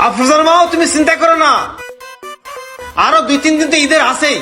আফরোজার মাও তুমি চিন্তা করো না, আরো 2-3 দিন তো ঈদের আছেই,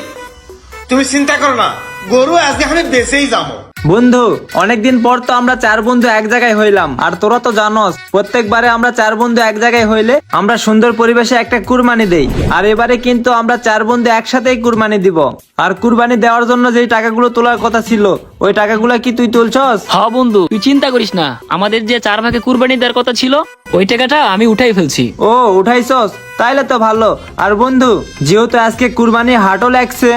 তুমি চিন্তা করো না, গরু আজকে আমি বেঁচেই যাবো। বন্ধু অনেকদিন পর তো আমরা 4 বন্ধু এক জায়গায় হইলাম। আর তোরা তো জানোস প্রত্যেকবারে আমরা 4 বন্ধু এক জায়গায় হইলে আমরা সুন্দর পরিবেশে একটা কুরবানি দেই। আর এবারে কিন্তু আমরা 4 বন্ধু একসাথেই কুরবানি দিব। আর কুরবানি দেওয়ার জন্য যেই টাকাগুলো তোলার কথা ছিল ওই টাকাগুলো কি তুই তুলছস? হ্যাঁ বন্ধু, তুই চিন্তা করিস না, আমাদের যে 4 ভাগে কুরবানি দেওয়ার কথা ছিল ওই টাকাটা আমি উঠাই ফেলছি। ও উঠাইছস, তাইলে তো ভালো। আর বন্ধু যেহেতু আজকে কুরবানি হাটও লাগছে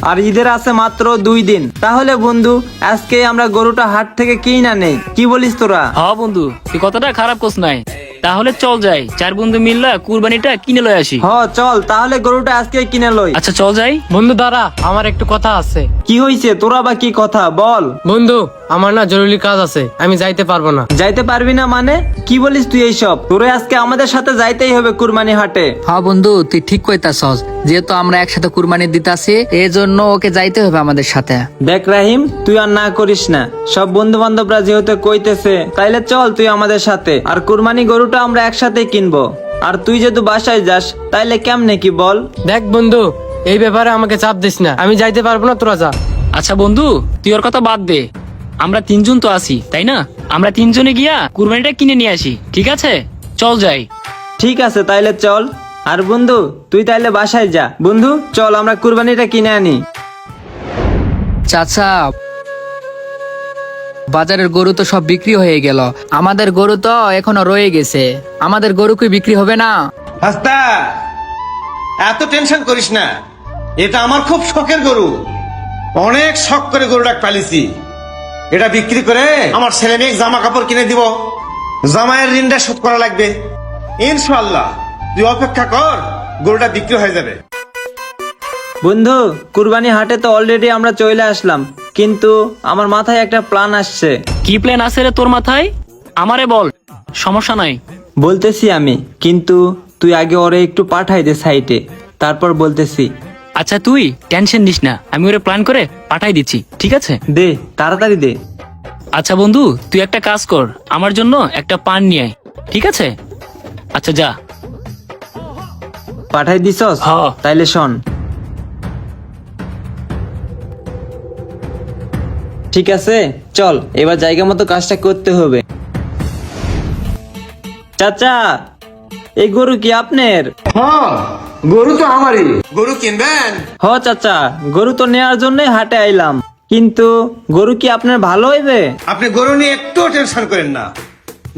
আর ঈদের আছে মাত্র 2 দিন, তাহলে বন্ধু আজকে আমরা গরুটা হাট থেকে কিনা নেই, কি বলিস তোরা? হ্যাঁ বন্ধু, তুই কথাটা খারাপ কোস নাই, তাহলে চল যাই 4 বন্ধু মিললা কুরবানিটা কিনে লই আসি। হ চল, তাহলে গরুটা আজকে কিনে লই। আচ্ছা চল যাই। বন্ধু দাঁড়া, আমার একটু কথা আছে। কি হইছে, তোরা বা কি কথা বল? বন্ধু আমার না জরুরি কাজ আছে, আমি যাইতে পারবো না। যাইতে পারবি না মানে কি বলিস তুই এইসব? তোরে আজকে আমাদের সাথে যাইতেই হবে কুরবানি হাটে। হ্যাঁ বন্ধু, তুই ঠিক কইতাছস, যেহেতু আমরা একসাথে কুরবানি দিতাছি এই জন্য ওকে যাইতে হবে আমাদের সাথে। দেখ রাহিম, তুই আর না করিস না, সব বন্ধু বান্ধবরা যেহেতু কইতেছে তাইলে চল তুই আমাদের সাথে। আর কুরবানি গরুটা আমরা একসাথে কিনবো। আর তুই যেহেতু বাসায় যাস তাইলে কেমনে কি বল? দেখ বন্ধু, এই ব্যাপারে আমাকে চাপ দিস না, আমি যাইতে পারবো না, তোরা যা। আচ্ছা বন্ধু, তুই ওর কথা বাদ দে, আমরা 3 জন তো আছি তাই না, আমরা 3 জনে গিয়া কুরবানিটা কিনে নিয়ে আসি, ঠিক আছে? চল যাই। ঠিক আছে তাইলে চল। আর বন্ধু তুই তাইলে বাসায় যা। বন্ধু চল আমরা কুরবানিটা কিনে আনি। চাচা, বাজারের গরু তো সব বিক্রি হয়ে গেল, আমাদের গরু তো এখনো রয়ে গেছে, আমাদের গরু কি বিক্রি হবে না? হাস্তা, এত টেনশন করিস না, এটা আমার খুব শখের গরু, অনেক শখ করে গরুটা পালিছি। এটা বিক্রি করে আমার ছেলে মেয়ে জামা কাপড় কিনে দিব, জামাইয়ের ঋণটা শোধ করা লাগবে। ইনশাআল্লাহ তুই অপেক্ষা কর, গরুটা বিক্রি হয়ে যাবে। বন্ধু কুরবানি হাটে তো অলরেডি আমরা চলে আসলাম, কিন্তু আমার মাথায় একটা প্ল্যান আসছে। কি প্ল্যান আছে রে তোর মাথায়? আমারে বল, সমস্যা নাই। বলতেছি আমি, কিন্তু তুই আগে ওরে একটু পাঠাই দে সাইটে, তারপর বলতেছি। আচ্ছা তুই টেনশন নিস না, আমি ওরে প্ল্যান করে পাঠাই দিচ্ছি, ঠিক আছে? দে তাড়াতাড়ি দে। আচ্ছা বন্ধু, তুই একটা কাজ কর, আমার জন্য একটা পান নিয়ে আয়, ঠিক আছে? আচ্ছা যা। পাঠাই দিছস? হ্যাঁ। তাইলে শোন, ঠিক আছে চল এবার জায়গা মতো কাজটা করতে হবে। চাচা, এই গরু কি আপনার? হ্যাঁ, গরু তো আমারই। গরু কিনবেন? হ চাচা, গরু তো নেওয়ার জন্যই হাটে আইলাম, কিন্তু গরু কি আপনার ভালো হইবে? আপনি গরু নিয়ে একটু টেনশন করেন না,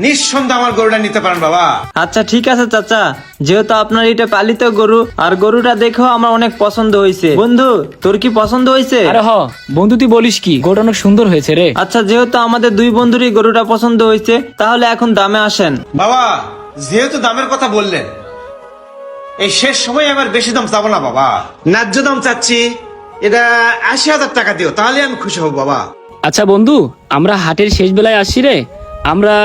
নিঃসন্দেহে আমার গরুটা নিতে পারেন বাবা। আচ্ছা ঠিক আছে চাচা, যেহেতু আপনার এটা পালিত গরু আর গরুটা দেখেও আমার অনেক পছন্দ হয়েছে। বন্ধু তোর কি পছন্দ হয়েছে? আরে হ বন্ধু, তুই বলিস কি, গরুটা অনেক সুন্দর হয়েছে রে। আচ্ছা যেহেতু আমাদের 2 বন্ধুরই গরুটা পছন্দ হয়েছে, তাহলে এখন দামে আসেন। বাবা যেহেতু দামের কথা বললেন, এই শেষ সময় আমার বেশি দাম চাবো না বাবা, ন্যায্য দাম চাচ্ছি। এটা 80,000 টাকা দিও, তাহলে আমি খুশি হব বাবা। আচ্ছা বন্ধু, আমরা হাটের শেষ বেলায় আসছি রে, আমরা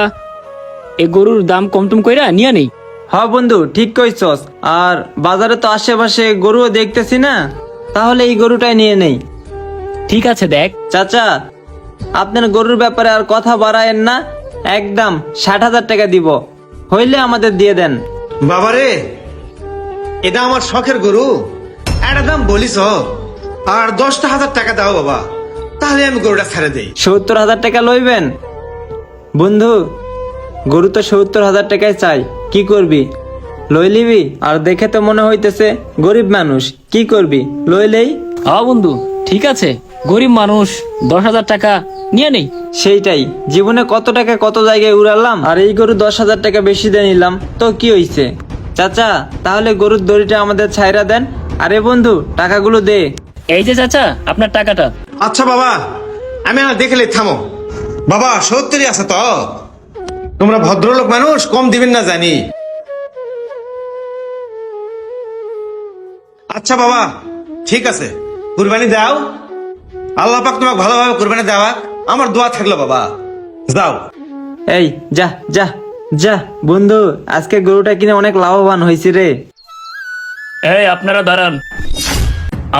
এই গরুর দাম কমটম কইরা নিয়ে নেই। হ্যাঁ বন্ধু ঠিক কইছস, আর বাজারে তো আশেপাশে গরুও দেখতেছি না, তাহলে এই গরুটাই নিয়ে নেই। ঠিক আছে দেখ। চাচা আপনার গরুর ব্যাপারে আর কথা বাড়ায়েন না, একদম 60,000 টাকা দিব, হইলে আমাদের দিয়ে দেন। বাবারে, এটা আমার শখের গরু, একটা দাম বলিস, আর 10,000 টাকা দাও বাবা, তাহলে আমি গরুটা ছেড়ে দেই। 70,000 টাকা লইবেন? বন্ধু গরু তো 70,000 টাকায় চাই, কি করবি? লই লিবি? আর দেখে তো মনে হইতেছে গরিব মানুষ, কি করবি? লইলেই। হ্যাঁ বন্ধু ঠিক আছে, গরিব মানুষ, 10,000 টাকা নিয়ে নেই। সেইটাই, জীবনে কত টাকা কত জায়গায় উড়ালাম, আর এই গরু 10,000 টাকা বেশি দিয়ে নিলাম, তো কি হইছে? চাচা তাহলে গরুর দড়িটা আমাদের ছাইরা দেন। আরে বন্ধু টাকাগুলো দে। এই যে চাচা আপনার টাকাটা। আচ্ছা বাবা, আমি আর দেখলে থামো বাবা, 70 আছে তো, তোমরা ভদ্রলোক মানুষ, কম দিবেন না জানি। আচ্ছা বাবা ঠিক আছে, কুরবানি দাও, আল্লাহ পাক তোমাকে ভালোভাবে কুরবানি দেওয়া, আমার দোয়া থাকলো বাবা, যাও। এই যা যা যা। বন্ধু আজকে গরুটা কিনে অনেক লাভবান হয়েছি রে। এই আপনারা দাঁড়ান,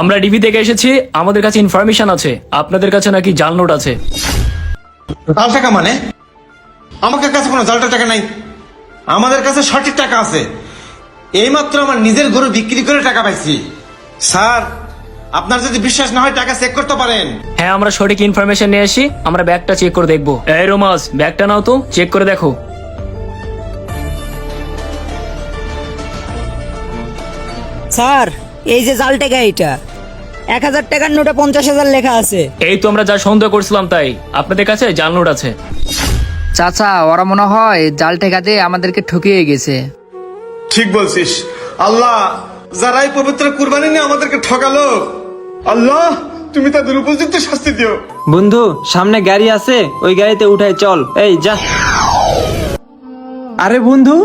আমরা ডিবি থেকে এসেছি, আমাদের কাছে ইনফরমেশন আছে আপনাদের কাছে নাকি জাল নোট আছে। জাল টাকা মানে? আমাদের কাছে কোনো জাল টাকা নাই, আমাদের কাছে সঠিক টাকা আছে। এইমাত্র আমার নিজের গরু বিক্রি করে টাকা পাইছি। স্যার, আপনার যদি বিশ্বাস না হয় টাকা চেক করতে পারেন। হ্যাঁ, আমরা সঠিক ইনফরমেশন নিয়ে আসি, আমরা ব্যাগটা চেক করে দেখবো। এই রোমাস, ব্যাগটা নাও তো, চেক করে দেখো। স্যার, এই যে জাল টাকা, এটা 1000 টাকার নোটে 50,000 লেখা আছে। এই তো আমরা যা সন্দেহ করছিলাম তাই, আপনাদের কাছে জাল নোট আছে। চাচা, ওরা মনে হয় জাল ঠেকাতে আমাদেরকে ঠকিয়ে গেছে। ঠিক বলছিস। আল্লাহ, যারা এই পবিত্র কুরবানি নিয়ে আমাদেরকে ঠকালো, আল্লাহ তুমি তাদের উপযুক্ত শাস্তি দিও। বন্ধু, সামনে গাড়ি আছে, ওই গাড়িতে উঠাই চল। এই যা। আরে বন্ধু,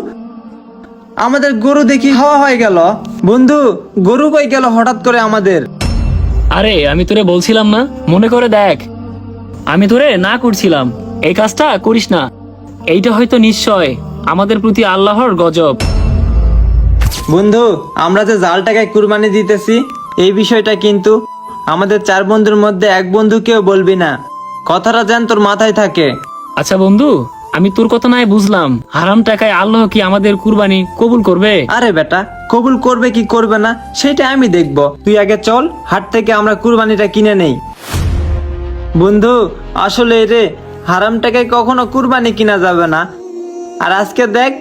আমাদের গরু দেখি হাওয়া হয়ে গেল। বন্ধু, গরু কই গেল হঠাৎ করে আমাদের? আরে আমি তোরে বলছিলাম না, মনে করে দেখ। আমি তোরে না করছিলাম এই কাজটা করিস না। এইটা হয়তো নিশ্চয় আমাদের প্রতি আল্লাহর গজব। বন্ধু, আমরা যে জাল টাকায় কুরবানি দিতেছি, এই বিষয়টা কিন্তু আমাদের 4 বন্ধুর মধ্যে এক বন্ধুকেও বলবি না। কথাটা যেন তোর মাথায় থাকে। আচ্ছা বন্ধু, আমি তোর কথা নাই বুঝলাম, হারাম টাকায় আল্লাহ কি আমাদের কুরবানি কবুল করবে? আরে বেটা, কবুল করবে কি করবে না সেটা আমি দেখব। তুই আগে চল, হাট থেকে আমরা কুরবানিটা কিনে নেই। বন্ধু, আসলে রে, হারাম টাকায় কখনো কুরবানি কিনা যাবে না। আর আজকে দেখ,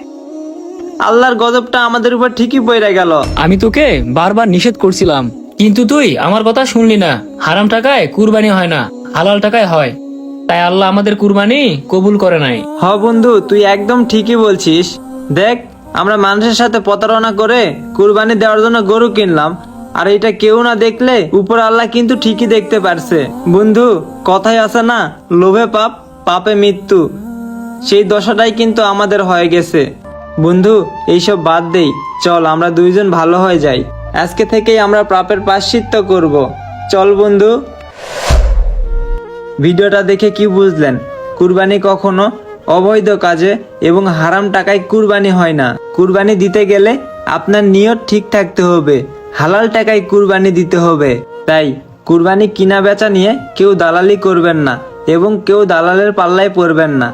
আল্লাহর গজবটা আমাদের উপর ঠিকই পড়ে গেল। আমি তোকে বারবার নিষেধ করছিলাম, কিন্তু তুই আমার কথা শুনলি না। হারাম টাকায় কুরবানি হয় না, হালাল টাকায় হয়। তাই আল্লাহ আমাদের কুরবানি কবুল করে নাই। হ বন্ধু, তুই একদম ঠিকই বলছিস। দেখ, আমরা মানুষের সাথে প্রতারণা করে কুরবানি দেওয়ার জন্য গরু কিনলাম, আর এটা কেউ না দেখলে উপর আল্লাহ কিন্তু ঠিকই দেখতে পারছে। বন্ধু, কথাই আছে না, লোভে পাপ, পাপে মৃত্যু। সেই দশাটাই কিন্তু আমাদের হয়ে গেছে। বন্ধু, এইসব বাদ দেই, চল আমরা দুইজন ভালো হয়ে যাই। আজকে থেকেই আমরা পাপের প্রায়শ্চিত্ত করব। চল বন্ধু। ভিডিওটা দেখে কি বুঝলেন? কুরবানি কখনো অবৈধ কাজে এবং হারাম টাকায় কুরবানি হয় না। কুরবানি দিতে গেলে আপনার নিয়ত ঠিক থাকতে হবে, হালাল টাকায় কুরবানি দিতে হবে। তাই কুরবানি কিনা বেচা নিয়ে কেউ দালালি করবেন না এবং কেউ দালালের পাল্লায় পড়বেন না।